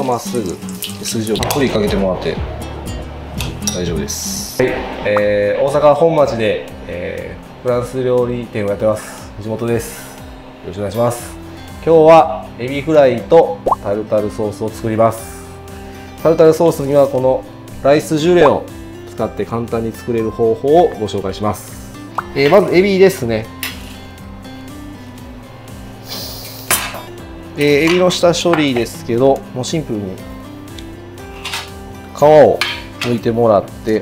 まっすぐ筋を振りかけてもらって大丈夫です。はい、大阪本町で、フランス料理店をやってます藤本です。よろしくお願いします。今日はエビフライとタルタルソースを作ります。タルタルソースにはこのライスジュレを使って簡単に作れる方法をご紹介します。まずエビですね。エビの下処理ですけど、もうシンプルに皮を剥いてもらって、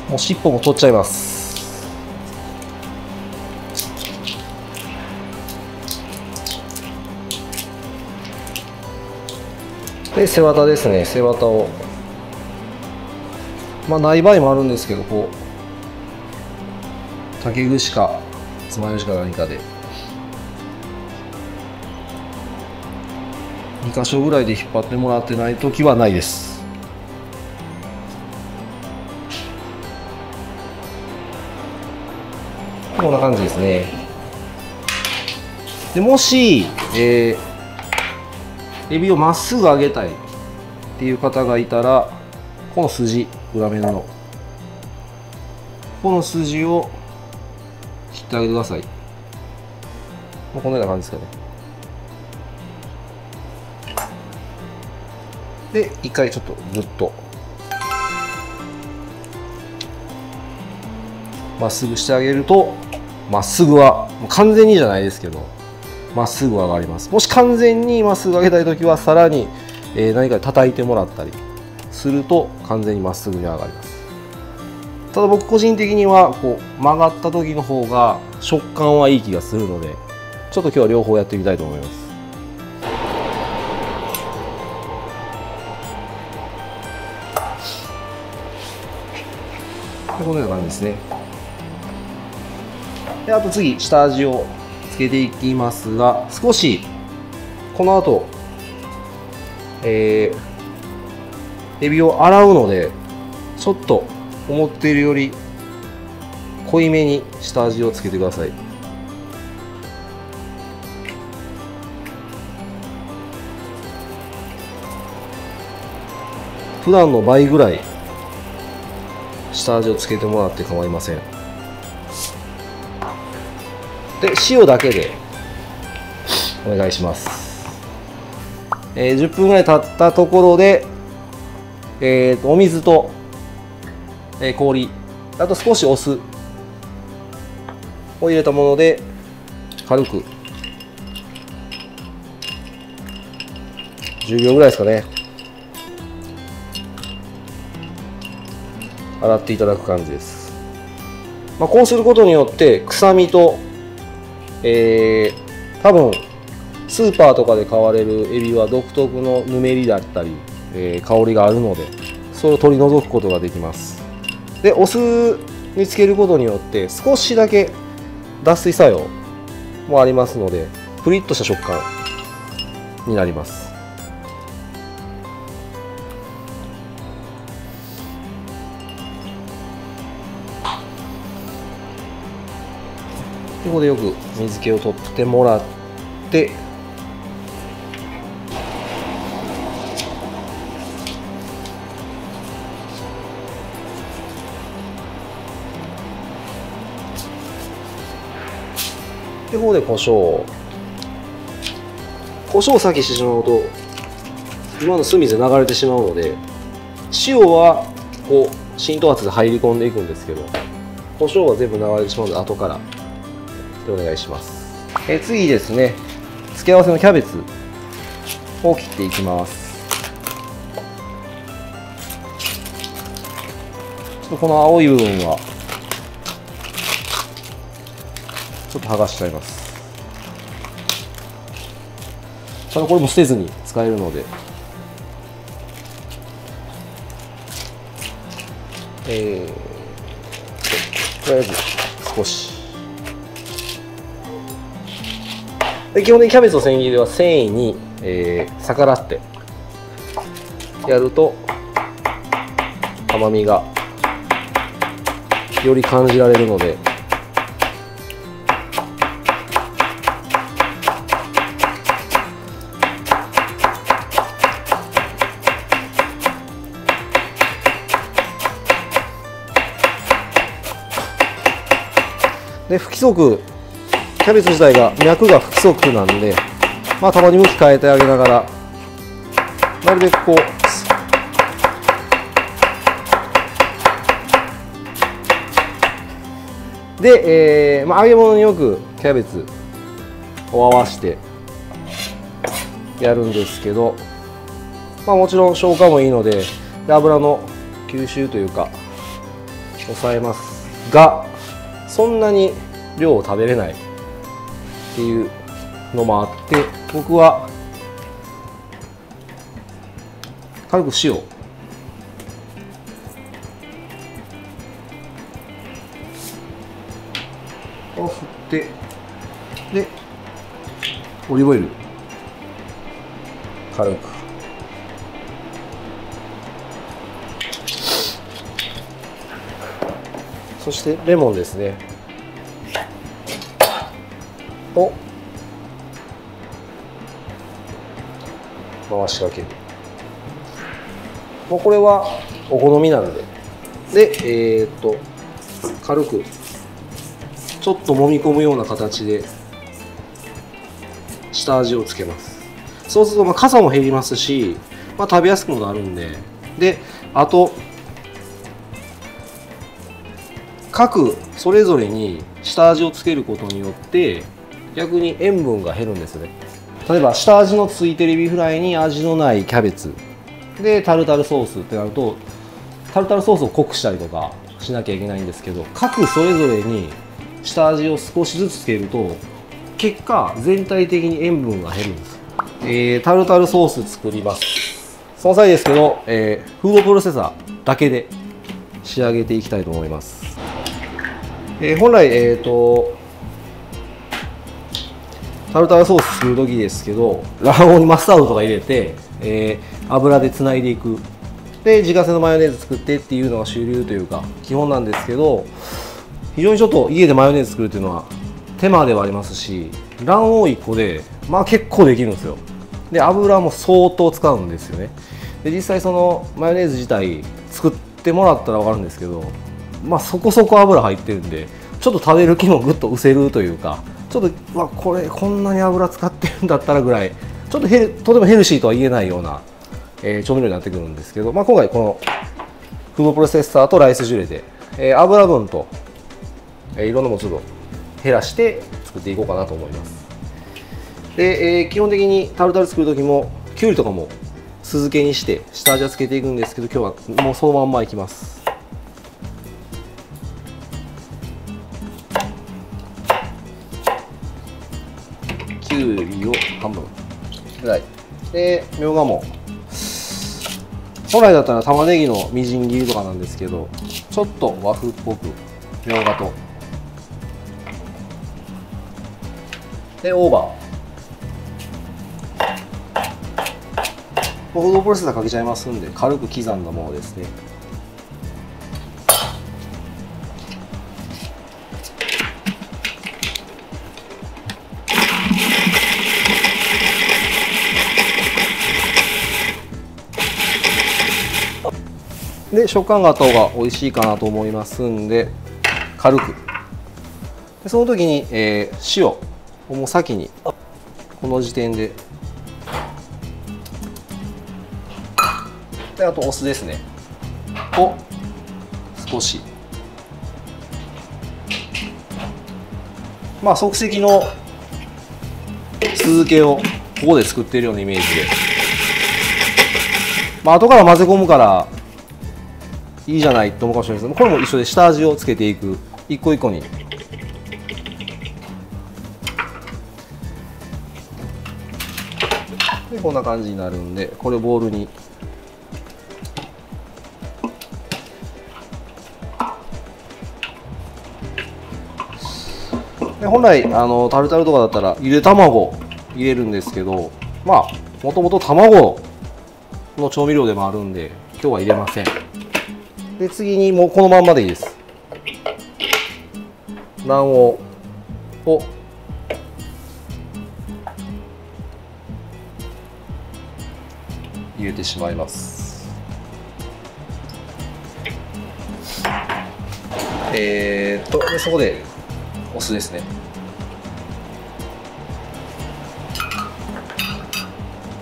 もう尻尾も取っちゃいます。で、背わたですね。背わたを、ない場合もあるんですけど、こう竹串か爪楊枝か何かで2箇所ぐらいで引っ張ってもらってないときはないです。こんな感じですね。でもし、エビをまっすぐ上げたいっていう方がいたら、この筋、裏面のこの筋を切ってあげてください。このような感じですかね。で、一回ちょっとぐっとまっすぐしてあげると、まっすぐはもう完全にじゃないですけど、まっすぐ上がります。もし完全にまっすぐ上げたいときは、さらに何かで叩いてもらったりすると完全にまっすぐに上がります。ただ僕個人的にはこう曲がった時の方が食感はいい気がするので、ちょっと今日は両方やってみたいと思います。このような感じですね。で、あと次下味をつけていきますが、少しこの後エビを洗うので、ちょっと思っているより濃いめに下味をつけてください。普段の倍ぐらい下味をつけてもらって構いません。で、塩だけでお願いします。10分ぐらい経ったところで、お水と、氷、あと少しお酢を入れたもので軽く10秒ぐらいですかね、洗っていただく感じです。こうすることによって臭みと、多分スーパーとかで買われるエビは独特のぬめりだったり、香りがあるので、それを取り除くことができます。で、お酢につけることによって少しだけ脱水作用もありますので、プリッとした食感になります。ここでよく水気を取ってもらって、でここで胡椒を先してしまうと今の酢水で流れてしまうので、塩はこう浸透圧で入り込んでいくんですけど、胡椒は全部流れてしまうので後からでお願いします。次ですね、付け合わせのキャベツを切っていきます。ちょっとこの青い部分はちょっと剥がしちゃいます。ただこれも捨てずに使えるので、とりあえず少しで、基本的にキャベツの千切りは繊維に、逆らってやると甘みがより感じられるので、で不規則、キャベツ自体が脈が不規則なんで、まあ、たまに向き変えてあげながら、なるべくこうで、まあ、揚げ物によくキャベツを合わせてやるんですけど、まあ、もちろん消化もいいので油の吸収というか抑えますが、そんなに量を食べれないっていうのもあって、僕は軽く塩を振って、でオリーブオイル軽く、そしてレモンですねを回しかける。もうこれはお好みなんで、軽くちょっと揉み込むような形で下味をつけます。そうするとまあ傘も減りますし、まあ、食べやすくもなるんで、あと各それぞれに下味をつけることによって逆に塩分が減るんですよね。例えば下味のついてるエビフライに味のないキャベツでタルタルソースってなると、タルタルソースを濃くしたりとかしなきゃいけないんですけど、各それぞれに下味を少しずつつけると結果全体的に塩分が減るんです。タルタルソース作ります。その際ですけど、フードプロセッサーだけで仕上げていきたいと思います。本来タルタルソース作る時ですけど、卵黄にマスタードとか入れて、油でつないでいく、で自家製のマヨネーズ作ってっていうのが主流というか基本なんですけど、非常にちょっと家でマヨネーズ作るっていうのは手間ではありますし、卵黄1個でまあ結構できるんですよ。で油も相当使うんですよね。で実際そのマヨネーズ自体作ってもらったら分かるんですけど、まあそこそこ油入ってるんで、ちょっと食べる気もぐっと失せるというか、ちょっとこれこんなに油使ってるんだったらぐらい、ちょっととてもヘルシーとは言えないような、調味料になってくるんですけど、まあ、今回このフードプロセッサーとライスジュレで、油分と、いろんなものちょっと減らして作っていこうかなと思います。で、基本的にタルタル作る時もきゅうりとかも酢漬けにして下味をつけていくんですけど、今日はもうそのまんまいきます。きゅうりを半分ぐらいで、みょうがも本来だったら玉ねぎのみじん切りとかなんですけど、ちょっと和風っぽくみょうがと、で大葉フードプロセッサーかけちゃいますんで、軽く刻んだものですね。で食感があった方が美味しいかなと思いますんで、軽くでその時に、塩をもう先にこの時点で、であとお酢ですねを少し、まあ即席の酢漬けをここで作っているようなイメージで、まあ後から混ぜ込むからいいじゃないと思うかもしれないですけど、これも一緒で下味をつけていく、一個一個に。でこんな感じになるんで、これをボウルにで本来タルタルとかだったらゆで卵入れるんですけど、まあもともと卵この調味料でもあるんで今日は入れません。で次にもうこのまんまでいいです。卵黄を入れてしまいます。でそこでお酢ですね。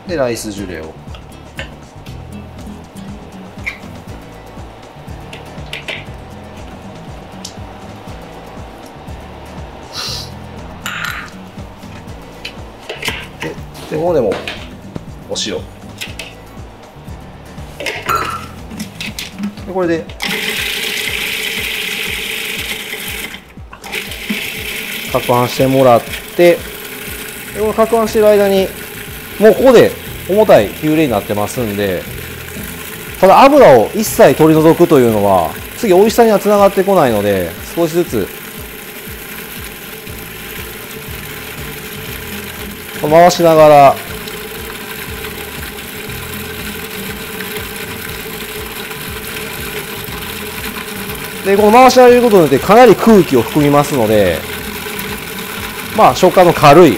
でライスジュレをでここでもお塩でこれで攪拌してもらって、でこの攪拌してる間にもうここで重たいピューレになってますんで、ただ油を一切取り除くというのは次美味しさにはつながってこないので、少しずつ回しながらでこの回し上げることによってかなり空気を含みますので、まあ食感の軽い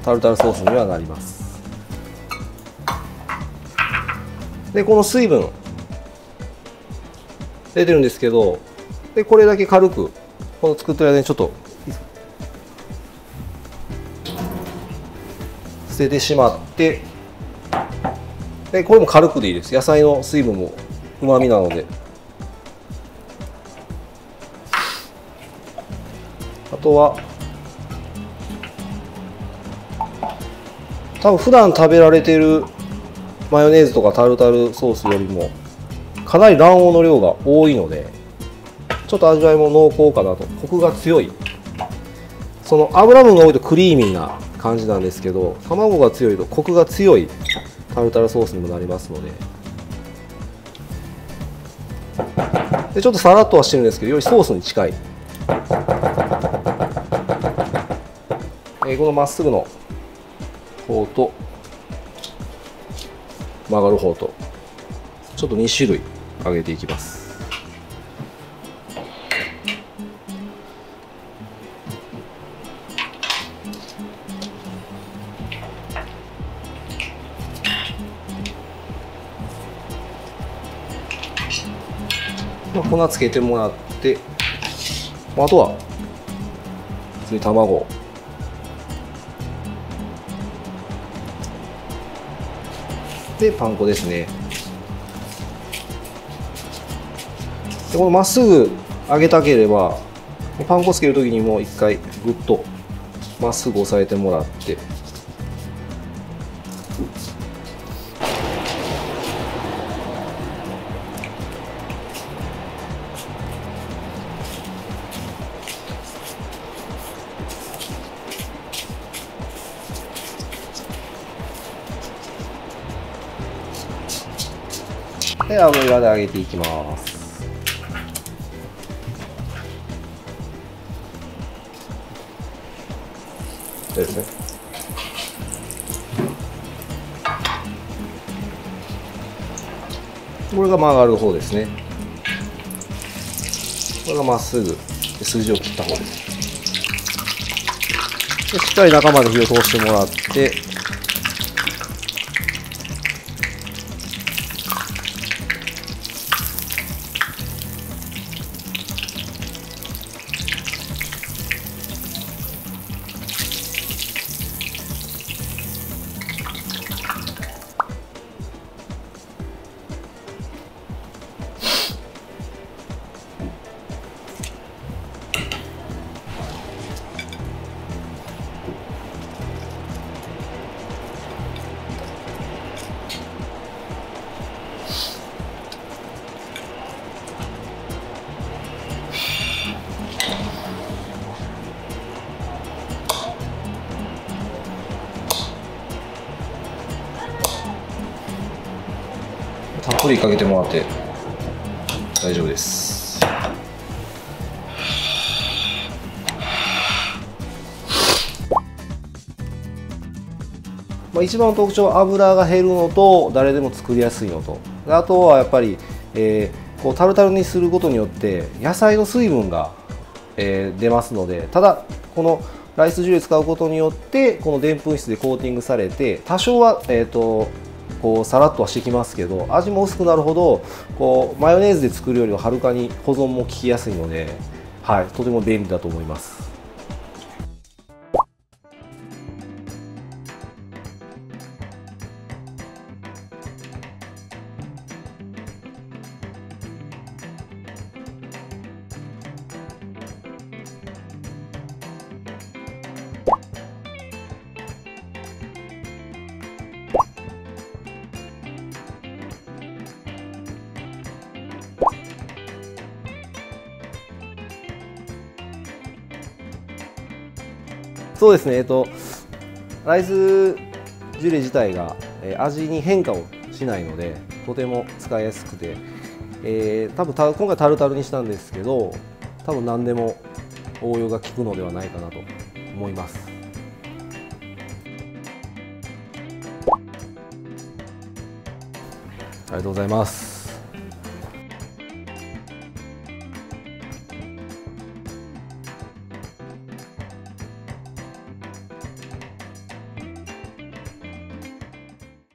タルタルソースにはなります。でこの水分出てるんですけど、でこれだけ軽くこの作ってる間にちょっと捨ててしまって、でこれも軽くでいいです。野菜の水分もうまみなので。あとは多分普段食べられてるマヨネーズとかタルタルソースよりもかなり卵黄の量が多いので、ちょっと味わいも濃厚かなと。コクが強い、その油分が多いとクリーミーな感じなんですけど、卵が強いとコクが強いタルタルソースにもなりますので、でちょっとさらっとはしてるんですけどよりソースに近い、このまっすぐの方と曲がる方とちょっと2種類揚げていきます。粉つけてもらって、あとは普通に卵でパン粉ですね。でこのまっすぐ揚げたければパン粉つける時にもう一回グッとまっすぐ押さえてもらって、で油で揚げていきます。ですね。これが曲がる方ですね。これがまっすぐ筋を切った方です。でしっかり中まで火を通してもらって、たっぷりかけてもらって大丈夫です。一番の特徴は油が減るのと誰でも作りやすいのと、あとはやっぱり、こうタルタルにすることによって野菜の水分が、出ますので、ただこのライスジュレ使うことによってこのでんぷん質でコーティングされて多少は、こうさらっとはしてきますけど、味も薄くなるほどこうマヨネーズで作るよりははるかに保存も効きやすいので、はい、とても便利だと思います。そうですね、ライスジュレ自体が味に変化をしないのでとても使いやすくて、多分今回タルタルにしたんですけど、多分何でも応用が効くのではないかなと思います。ありがとうございます。